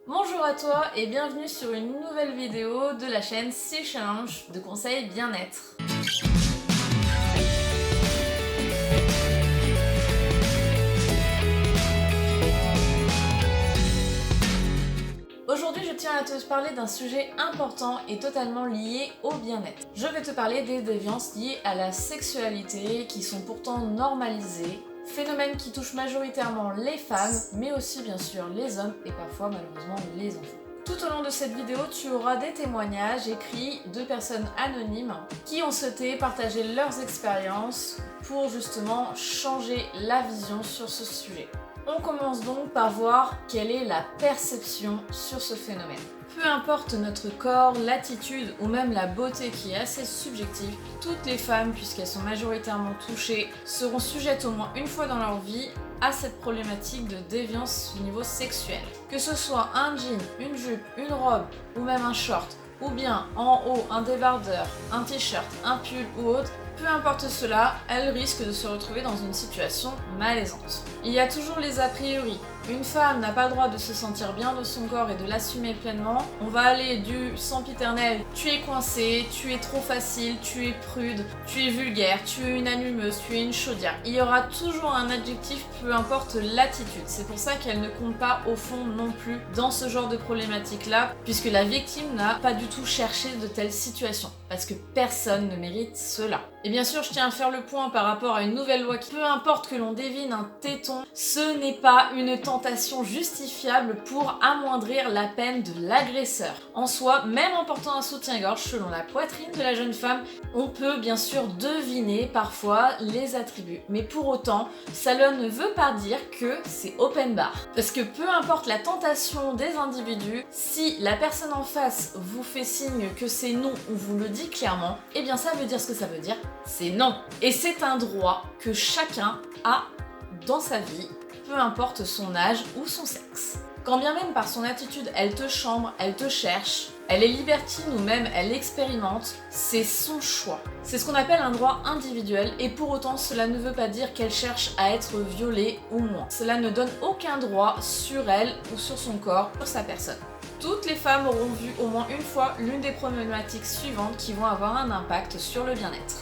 Bonjour à toi et bienvenue sur une nouvelle vidéo de la chaîne C Challenge de conseils bien-être. Aujourd'hui, je tiens à te parler d'un sujet important et totalement lié au bien-être. Je vais te parler des déviances liées à la sexualité qui sont pourtant normalisées, phénomène qui touche majoritairement les femmes, mais aussi bien sûr les hommes et parfois malheureusement les enfants. Tout au long de cette vidéo, tu auras des témoignages écrits de personnes anonymes qui ont souhaité partager leurs expériences pour justement changer la vision sur ce sujet. On commence donc par voir quelle est la perception sur ce phénomène. Peu importe notre corps, l'attitude ou même la beauté qui est assez subjective, toutes les femmes, puisqu'elles sont majoritairement touchées, seront sujettes au moins une fois dans leur vie à cette problématique de déviance au niveau sexuel. Que ce soit un jean, une jupe, une robe ou même un short, ou bien en haut un débardeur, un t-shirt, un pull ou autre, peu importe cela, elle risque de se retrouver dans une situation malaisante. Il y a toujours les a priori. Une femme n'a pas le droit de se sentir bien de son corps et de l'assumer pleinement. On va aller du sempiternel, tu es coincé, tu es trop facile, tu es prude, tu es vulgaire, tu es une allumeuse, tu es une chaudière. Il y aura toujours un adjectif, peu importe l'attitude. C'est pour ça qu'elle ne compte pas au fond non plus dans ce genre de problématique-là, puisque la victime n'a pas du tout cherché de telles situations. Parce que personne ne mérite cela. Et bien sûr, je tiens à faire le point par rapport à une nouvelle loi qui, peu importe que l'on devine un téton, ce n'est pas une tentation justifiable pour amoindrir la peine de l'agresseur. En soi, même en portant un soutien-gorge selon la poitrine de la jeune femme, on peut bien sûr deviner parfois les attributs. Mais pour autant, cela ne veut pas dire que c'est open bar. Parce que peu importe la tentation des individus, si la personne en face vous fait signe que c'est non ou vous le dit clairement, eh bien ça veut dire ce que ça veut dire, c'est non. Et c'est un droit que chacun a dans sa vie, peu importe son âge ou son sexe. Quand bien même par son attitude elle te chambre, elle te cherche, elle est libertine ou même elle expérimente, c'est son choix. C'est ce qu'on appelle un droit individuel et pour autant cela ne veut pas dire qu'elle cherche à être violée ou moins. Cela ne donne aucun droit sur elle ou sur son corps, sur sa personne. Toutes les femmes auront vu au moins une fois l'une des problématiques suivantes qui vont avoir un impact sur le bien-être.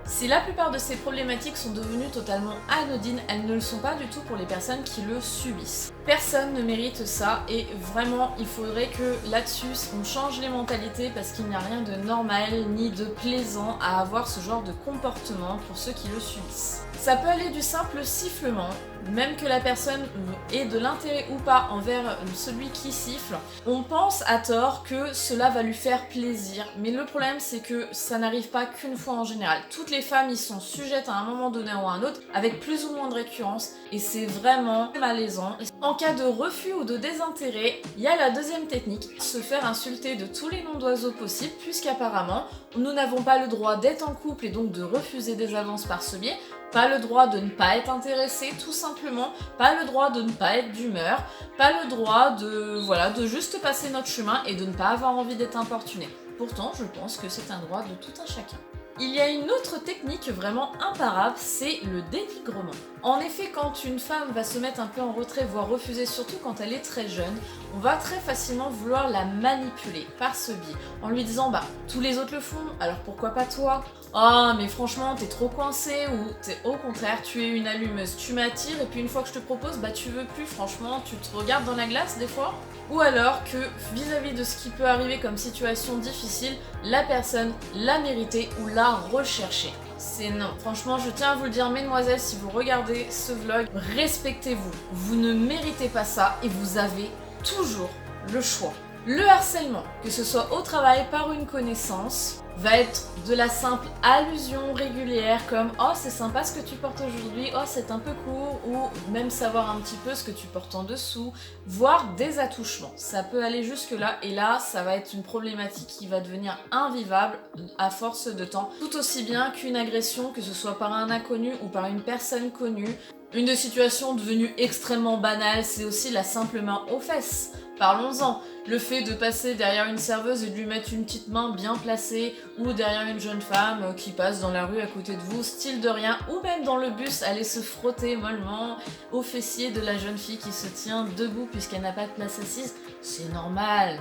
Si la plupart de ces problématiques sont devenues totalement anodines, elles ne le sont pas du tout pour les personnes qui le subissent. Personne ne mérite ça et vraiment il faudrait que là-dessus on change les mentalités parce qu'il n'y a rien de normal ni de plaisant à avoir ce genre de comportement pour ceux qui le subissent. Ça peut aller du simple sifflement, même que la personne ait de l'intérêt ou pas envers celui qui siffle, on pense à tort que cela va lui faire plaisir. Mais le problème c'est que ça n'arrive pas qu'une fois en général. Toutes les femmes y sont sujettes à un moment donné ou à un autre, avec plus ou moins de récurrence, et c'est vraiment malaisant. En cas de refus ou de désintérêt, il y a la deuxième technique, se faire insulter de tous les noms d'oiseaux possibles, puisqu'apparemment, nous n'avons pas le droit d'être en couple et donc de refuser des avances par ce biais, pas le droit de ne pas être intéressé, tout simplement, pas le droit de ne pas être d'humeur, pas le droit de juste passer notre chemin et de ne pas avoir envie d'être importuné. Pourtant, je pense que c'est un droit de tout un chacun. Il y a une autre technique vraiment imparable, c'est le dénigrement. En effet, quand une femme va se mettre un peu en retrait, voire refuser, surtout quand elle est très jeune, on va très facilement vouloir la manipuler par ce biais, en lui disant tous les autres le font, alors pourquoi pas toi? Ah mais franchement t'es trop coincé, ou t'es au contraire tu es une allumeuse, tu m'attires et puis une fois que je te propose tu veux plus, franchement tu te regardes dans la glace des fois. Ou alors que vis-à-vis de ce qui peut arriver comme situation difficile, la personne l'a mérité ou l'a recherché. C'est non. Franchement, je tiens à vous le dire, mesdemoiselles, si vous regardez ce vlog, respectez-vous. Vous ne méritez pas ça et vous avez toujours le choix. Le harcèlement, que ce soit au travail par une connaissance, va être de la simple allusion régulière comme « Oh, c'est sympa ce que tu portes aujourd'hui, oh, c'est un peu court » ou même savoir un petit peu ce que tu portes en dessous, voire des attouchements. Ça peut aller jusque là et là, ça va être une problématique qui va devenir invivable à force de temps, tout aussi bien qu'une agression, que ce soit par un inconnu ou par une personne connue. Une des situations devenues extrêmement banales, c'est aussi la simple main aux fesses. Parlons-en, le fait de passer derrière une serveuse et de lui mettre une petite main bien placée, ou derrière une jeune femme qui passe dans la rue à côté de vous, style de rien, ou même dans le bus, aller se frotter mollement au fessier de la jeune fille qui se tient debout puisqu'elle n'a pas de place assise, c'est normal.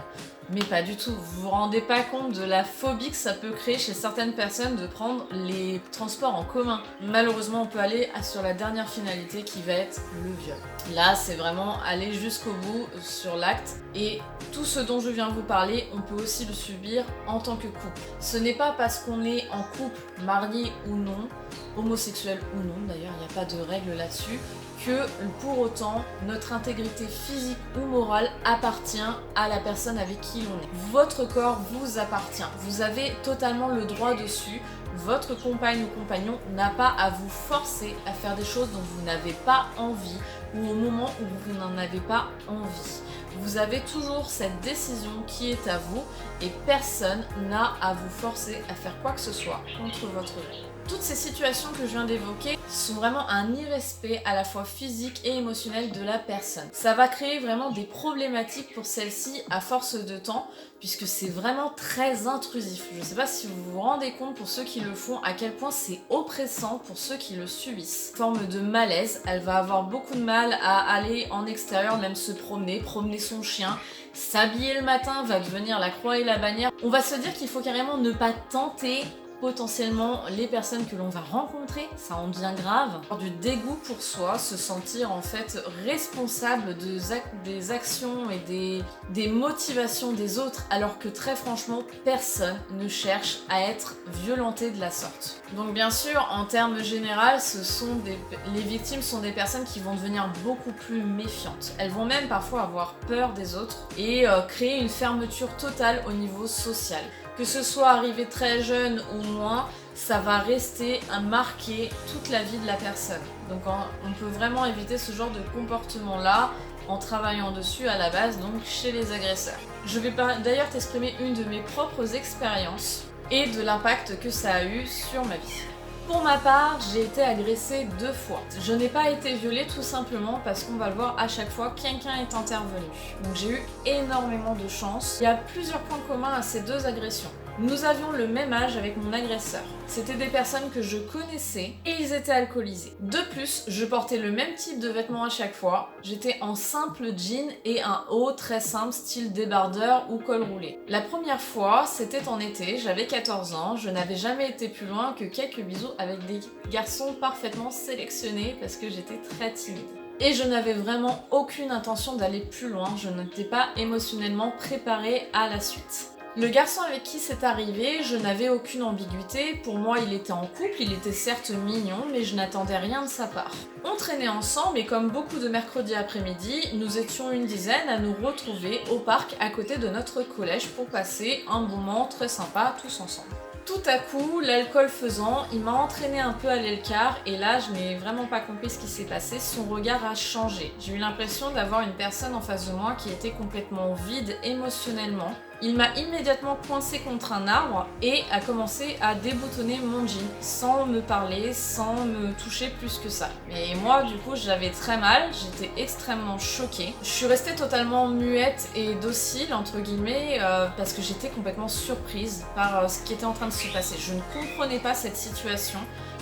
Mais pas du tout, vous vous rendez pas compte de la phobie que ça peut créer chez certaines personnes de prendre les transports en commun. Malheureusement, on peut aller sur la dernière finalité qui va être le viol. Là, c'est vraiment aller jusqu'au bout sur l'acte, et tout ce dont je viens vous parler, on peut aussi le subir en tant que couple. Ce n'est pas parce qu'on est en couple, marié ou non, homosexuel ou non d'ailleurs, il n'y a pas de règle là-dessus, que pour autant notre intégrité physique ou morale appartient à la personne avec qui l'on est. Votre corps vous appartient, vous avez totalement le droit dessus. Votre compagne ou compagnon n'a pas à vous forcer à faire des choses dont vous n'avez pas envie ou au moment où vous n'en avez pas envie. Vous avez toujours cette décision qui est à vous et personne n'a à vous forcer à faire quoi que ce soit contre votre gré. Toutes ces situations que je viens d'évoquer sont vraiment un irrespect à la fois physique et émotionnel de la personne. Ça va créer vraiment des problématiques pour celle-ci à force de temps, puisque c'est vraiment très intrusif. Je ne sais pas si vous vous rendez compte pour ceux qui le font, à quel point c'est oppressant pour ceux qui le subissent. Forme de malaise, elle va avoir beaucoup de mal à aller en extérieur, même se promener son chien. S'habiller le matin va devenir la croix et la bannière. On va se dire qu'il faut carrément ne pas tenter potentiellement les personnes que l'on va rencontrer, ça en devient grave. Avoir du dégoût pour soi, se sentir en fait responsable des actions et des motivations des autres, alors que très franchement, personne ne cherche à être violenté de la sorte. Donc bien sûr, en termes généraux, les victimes sont des personnes qui vont devenir beaucoup plus méfiantes. Elles vont même parfois avoir peur des autres et créer une fermeture totale au niveau social. Que ce soit arrivé très jeune ou moins, ça va rester marqué toute la vie de la personne. Donc on peut vraiment éviter ce genre de comportement-là en travaillant dessus à la base, donc chez les agresseurs. Je vais d'ailleurs t'exprimer une de mes propres expériences et de l'impact que ça a eu sur ma vie. Pour ma part, j'ai été agressée 2 fois. Je n'ai pas été violée tout simplement parce qu'on va le voir à chaque fois, quelqu'un est intervenu. Donc j'ai eu énormément de chance. Il y a plusieurs points communs à ces 2 agressions. Nous avions le même âge avec mon agresseur. C'était des personnes que je connaissais et ils étaient alcoolisés. De plus, je portais le même type de vêtements à chaque fois. J'étais en simple jean et un haut très simple style débardeur ou col roulé. La première fois, c'était en été, j'avais 14 ans, je n'avais jamais été plus loin que quelques bisous avec des garçons parfaitement sélectionnés parce que j'étais très timide. Et je n'avais vraiment aucune intention d'aller plus loin, je n'étais pas émotionnellement préparée à la suite. Le garçon avec qui c'est arrivé, je n'avais aucune ambiguïté. Pour moi, il était en couple, il était certes mignon, mais je n'attendais rien de sa part. On traînait ensemble et comme beaucoup de mercredis après-midi, nous étions une dizaine à nous retrouver au parc à côté de notre collège pour passer un moment très sympa tous ensemble. Tout à coup, l'alcool faisant, il m'a entraîné un peu à l'écart et là, je n'ai vraiment pas compris ce qui s'est passé. Son regard a changé. J'ai eu l'impression d'avoir une personne en face de moi qui était complètement vide émotionnellement. Il m'a immédiatement coincé contre un arbre et a commencé à déboutonner mon jean sans me parler, sans me toucher plus que ça. Et moi, du coup, j'avais très mal, j'étais extrêmement choquée. Je suis restée totalement muette et docile, entre guillemets, parce que j'étais complètement surprise par ce qui était en train de se passer. Je ne comprenais pas cette situation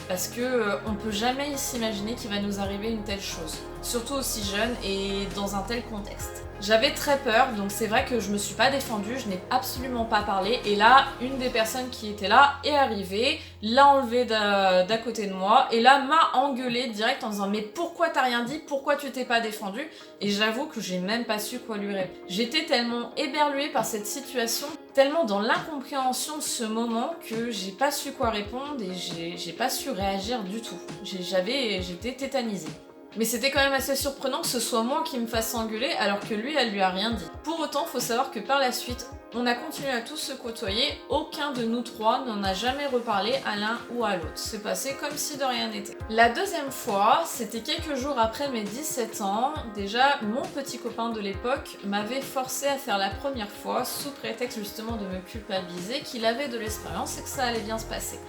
parce que on peut jamais s'imaginer qu'il va nous arriver une telle chose, surtout aussi jeune et dans un tel contexte. J'avais très peur, donc c'est vrai que je me suis pas défendue, je n'ai absolument pas parlé. Et là, une des personnes qui était là est arrivée, l'a enlevé d'à côté de moi et là m'a engueulée direct en disant mais pourquoi t'as rien dit, pourquoi tu t'es pas défendue? Et j'avoue que j'ai même pas su quoi lui répondre. J'étais tellement éberluée par cette situation, tellement dans l'incompréhension de ce moment que j'ai pas su quoi répondre et j'ai pas su réagir du tout. J'étais tétanisée. Mais c'était quand même assez surprenant que ce soit moi qui me fasse engueuler alors que lui, elle lui a rien dit. Pour autant, faut savoir que par la suite, on a continué à tous se côtoyer, aucun de nous trois n'en a jamais reparlé à l'un ou à l'autre. C'est passé comme si de rien n'était. La deuxième fois, c'était quelques jours après mes 17 ans. Déjà, mon petit copain de l'époque m'avait forcé à faire la première fois sous prétexte justement de me culpabiliser, qu'il avait de l'expérience et que ça allait bien se passer.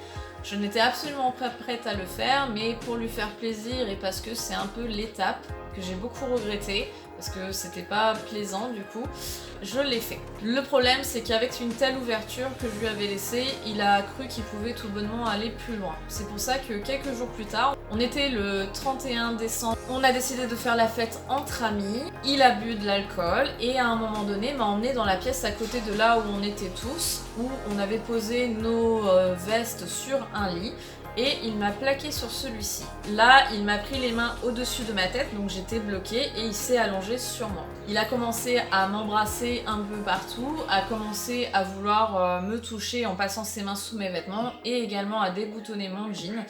Je n'étais absolument pas prête à le faire, mais pour lui faire plaisir et parce que c'est un peu l'étape que j'ai beaucoup regretté, parce que c'était pas plaisant du coup, je l'ai fait. Le problème c'est qu'avec une telle ouverture que je lui avais laissée, il a cru qu'il pouvait tout bonnement aller plus loin. C'est pour ça que quelques jours plus tard, on était le 31 décembre, on a décidé de faire la fête entre amis, il a bu de l'alcool et à un moment donné m'a emmené dans la pièce à côté de là où on était tous, où on avait posé nos vestes sur un lit. Et il m'a plaqué sur celui-ci. Là, il m'a pris les mains au-dessus de ma tête, donc j'étais bloquée, et il s'est allongé sur moi. Il a commencé à m'embrasser un peu partout, a commencé à vouloir me toucher en passant ses mains sous mes vêtements, et également à déboutonner mon jean.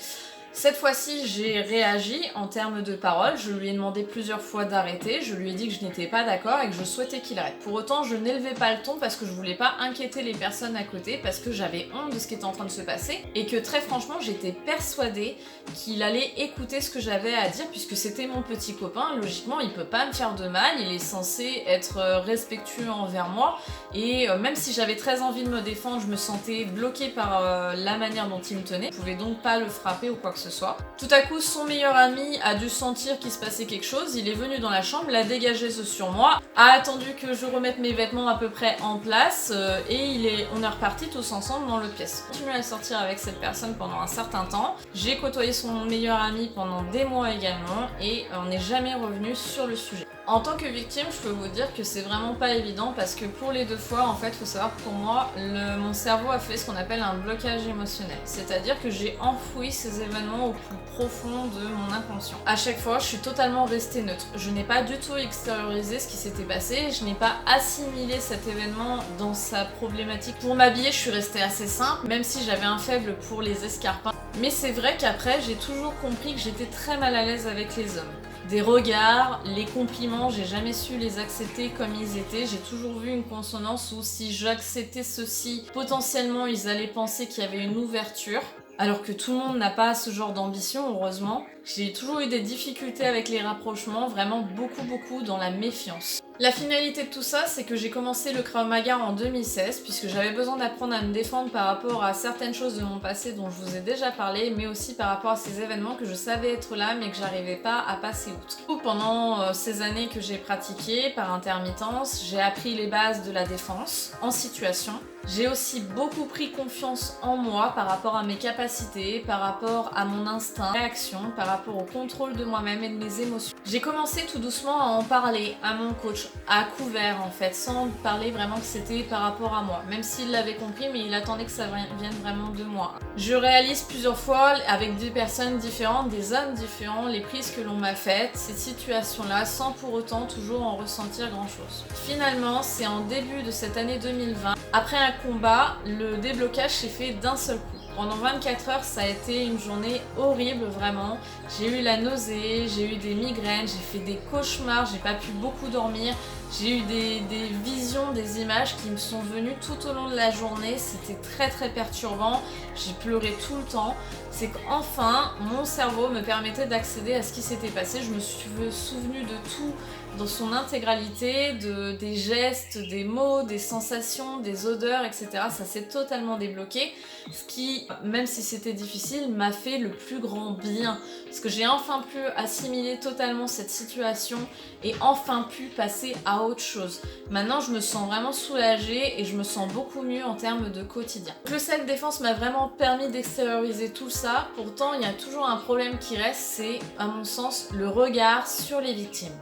Cette fois-ci, j'ai réagi en termes de paroles, je lui ai demandé plusieurs fois d'arrêter, je lui ai dit que je n'étais pas d'accord et que je souhaitais qu'il arrête. Pour autant, je n'élevais pas le ton parce que je voulais pas inquiéter les personnes à côté, parce que j'avais honte de ce qui était en train de se passer et que très franchement, j'étais persuadée qu'il allait écouter ce que j'avais à dire puisque c'était mon petit copain. Logiquement, il peut pas me faire de mal, il est censé être respectueux envers moi et même si j'avais très envie de me défendre, je me sentais bloquée par la manière dont il me tenait. Je pouvais donc pas le frapper ou quoi que ce soit. Tout à coup, son meilleur ami a dû sentir qu'il se passait quelque chose, il est venu dans la chambre, l'a dégagé sur moi, a attendu que je remette mes vêtements à peu près en place et on est repartis tous ensemble dans l'autre pièce. J'ai continué à sortir avec cette personne pendant un certain temps, j'ai côtoyé son meilleur ami pendant des mois également et on n'est jamais revenu sur le sujet. En tant que victime, je peux vous dire que c'est vraiment pas évident parce que pour les deux fois, en fait, faut savoir que pour moi, mon cerveau a fait ce qu'on appelle un blocage émotionnel. C'est-à-dire que j'ai enfoui ces événements au plus profond de mon inconscient. À chaque fois, je suis totalement restée neutre. Je n'ai pas du tout extériorisé ce qui s'était passé, je n'ai pas assimilé cet événement dans sa problématique. Pour m'habiller, je suis restée assez simple, même si j'avais un faible pour les escarpins. Mais c'est vrai qu'après, j'ai toujours compris que j'étais très mal à l'aise avec les hommes. Des regards, les compliments, j'ai jamais su les accepter comme ils étaient. J'ai toujours vu une consonance où si j'acceptais ceci, potentiellement ils allaient penser qu'il y avait une ouverture. Alors que tout le monde n'a pas ce genre d'ambition, heureusement. J'ai toujours eu des difficultés avec les rapprochements, vraiment beaucoup dans la méfiance. La finalité de tout ça, c'est que j'ai commencé le Krav Maga en 2016, puisque j'avais besoin d'apprendre à me défendre par rapport à certaines choses de mon passé dont je vous ai déjà parlé, mais aussi par rapport à ces événements que je savais être là, mais que j'arrivais pas à passer outre. Pendant ces années que j'ai pratiqué par intermittence, j'ai appris les bases de la défense en situation. J'ai aussi beaucoup pris confiance en moi par rapport à mes capacités, par rapport à mon instinct, réaction, par rapport au contrôle de moi-même et de mes émotions. J'ai commencé tout doucement à en parler à mon coach, à couvert en fait, sans parler vraiment que c'était par rapport à moi. Même s'il l'avait compris, mais il attendait que ça vienne vraiment de moi. Je réalise plusieurs fois avec des personnes différentes, des hommes différents, les prises que l'on m'a faites, ces situations-là, sans pour autant toujours en ressentir grand-chose. Finalement, c'est en début de cette année 2020, après un combat, le déblocage s'est fait d'un seul coup. Pendant 24 heures, ça a été une journée horrible, vraiment. J'ai eu la nausée, j'ai eu des migraines, j'ai fait des cauchemars, j'ai pas pu beaucoup dormir. J'ai eu des visions, des images qui me sont venues tout au long de la journée. C'était très perturbant. J'ai pleuré tout le temps. C'est qu'enfin, mon cerveau me permettait d'accéder à ce qui s'était passé. Je me suis souvenue de tout dans son intégralité, des gestes, des mots, des sensations, des odeurs, etc. Ça s'est totalement débloqué. Ce qui, même si c'était difficile, m'a fait le plus grand bien. Parce que j'ai enfin pu assimiler totalement cette situation et enfin pu passer à autre chose. Maintenant, je me sens vraiment soulagée et je me sens beaucoup mieux en termes de quotidien. Le self-défense m'a vraiment permis d'extérioriser tout ça. Pourtant, il y a toujours un problème qui reste, c'est, à mon sens, le regard sur les victimes.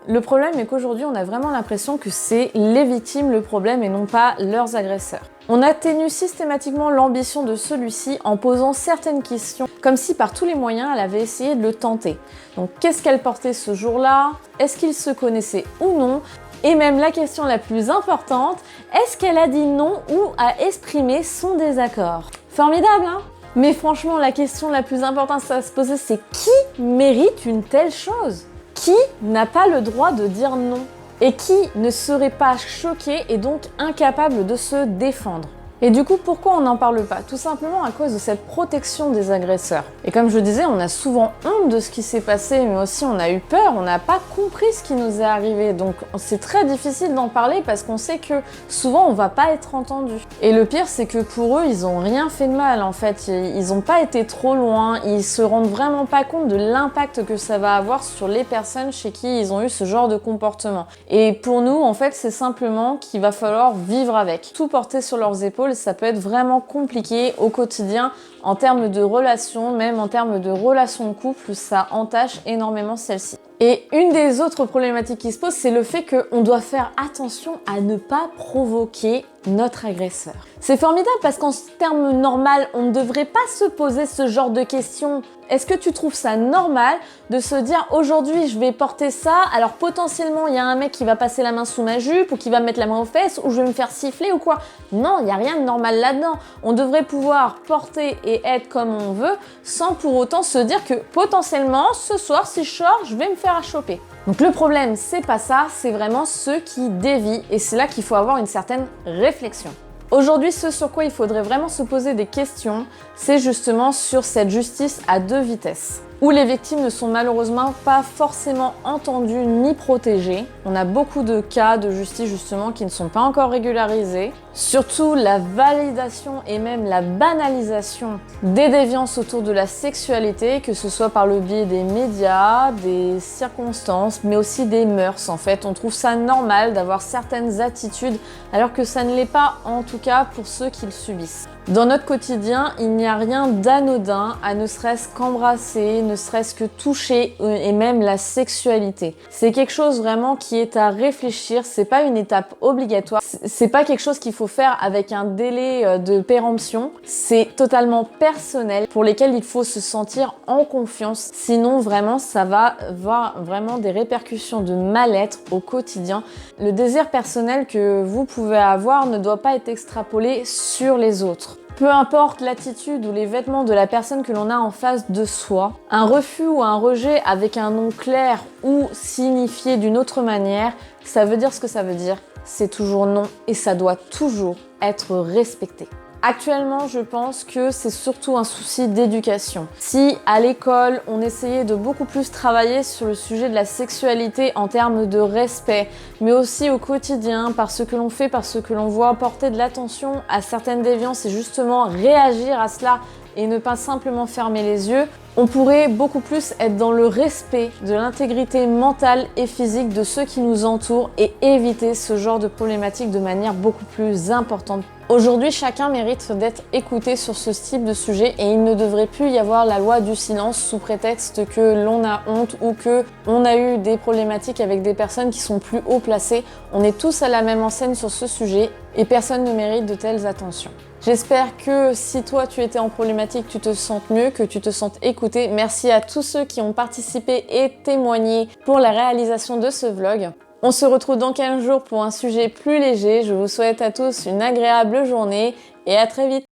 Le problème est qu'aujourd'hui, on a vraiment l'impression que c'est les victimes le problème et non pas leurs agresseurs. On atténue systématiquement l'ambition de celui-ci en posant certaines questions, comme si par tous les moyens, elle avait essayé de le tenter. Donc, qu'est-ce qu'elle portait ce jour-là? Est-ce qu'ils se connaissaient ou non? Et même la question la plus importante, est-ce qu'elle a dit non ou a exprimé son désaccord? Formidable, hein? Mais franchement, la question la plus importante à se poser, c'est qui mérite une telle chose? Qui n'a pas le droit de dire non? Et qui ne serait pas choqué et donc incapable de se défendre? Et du coup, pourquoi on n'en parle pas? Tout simplement à cause de cette protection des agresseurs. Et comme je disais, on a souvent honte de ce qui s'est passé, mais aussi on a eu peur, on n'a pas compris ce qui nous est arrivé. Donc c'est très difficile d'en parler parce qu'on sait que souvent on va pas être entendu. Et le pire, c'est que pour eux, ils ont rien fait de mal en fait. Ils ont pas été trop loin, ils se rendent vraiment pas compte de l'impact que ça va avoir sur les personnes chez qui ils ont eu ce genre de comportement. Et pour nous, en fait, c'est simplement qu'il va falloir vivre avec. Tout porter sur leurs épaules, ça peut être vraiment compliqué au quotidien en termes de relations, même en termes de relations de couple, ça entache énormément celle-ci. Et une des autres problématiques qui se posent, c'est le fait qu'on doit faire attention à ne pas provoquer notre agresseur. C'est formidable parce qu'en termes normal, on ne devrait pas se poser ce genre de questions. Est-ce que tu trouves ça normal de se dire aujourd'hui je vais porter ça, alors potentiellement il y a un mec qui va passer la main sous ma jupe ou qui va me mettre la main aux fesses ou je vais me faire siffler ou quoi? Non, il n'y a rien de normal là-dedans. On devrait pouvoir porter et être comme on veut sans pour autant se dire que potentiellement ce soir si je sors, je vais me faire choper. Donc le problème, c'est pas ça, c'est vraiment ceux qui dévient et c'est là qu'il faut avoir une certaine réflexion. Aujourd'hui, ce sur quoi il faudrait vraiment se poser des questions, c'est justement sur cette justice à deux vitesses, où les victimes ne sont malheureusement pas forcément entendues ni protégées. On a beaucoup de cas de justice justement qui ne sont pas encore régularisés. Surtout la validation et même la banalisation des déviances autour de la sexualité, que ce soit par le biais des médias, des circonstances, mais aussi des mœurs en fait. On trouve ça normal d'avoir certaines attitudes alors que ça ne l'est pas en tout cas pour ceux qui le subissent. Dans notre quotidien, il n'y a rien d'anodin à ne serait-ce qu'embrasser, ne serait-ce que toucher et même la sexualité. C'est quelque chose vraiment qui est à réfléchir, c'est pas une étape obligatoire, c'est pas quelque chose qu'il faut faire avec un délai de péremption, c'est totalement personnel pour lesquels il faut se sentir en confiance, sinon vraiment ça va avoir vraiment des répercussions de mal-être au quotidien. Le désir personnel que vous pouvez avoir ne doit pas être extrapolé sur les autres. Peu importe l'attitude ou les vêtements de la personne que l'on a en face de soi, un refus ou un rejet avec un nom clair ou signifié d'une autre manière, ça veut dire ce que ça veut dire, c'est toujours non et ça doit toujours être respecté. Actuellement, je pense que c'est surtout un souci d'éducation. Si à l'école, on essayait de beaucoup plus travailler sur le sujet de la sexualité en termes de respect, mais aussi au quotidien, par ce que l'on fait, par ce que l'on voit, porter de l'attention à certaines déviances et justement réagir à cela et ne pas simplement fermer les yeux, on pourrait beaucoup plus être dans le respect de l'intégrité mentale et physique de ceux qui nous entourent et éviter ce genre de problématiques de manière beaucoup plus importante. Aujourd'hui, chacun mérite d'être écouté sur ce type de sujet et il ne devrait plus y avoir la loi du silence sous prétexte que l'on a honte ou que on a eu des problématiques avec des personnes qui sont plus haut placées. On est tous à la même enseigne sur ce sujet et personne ne mérite de telles attentions. J'espère que si toi tu étais en problématique, tu te sentes mieux, que tu te sentes écouté. Merci à tous ceux qui ont participé et témoigné pour la réalisation de ce vlog. On se retrouve dans 15 jours pour un sujet plus léger. Je vous souhaite à tous une agréable journée et à très vite.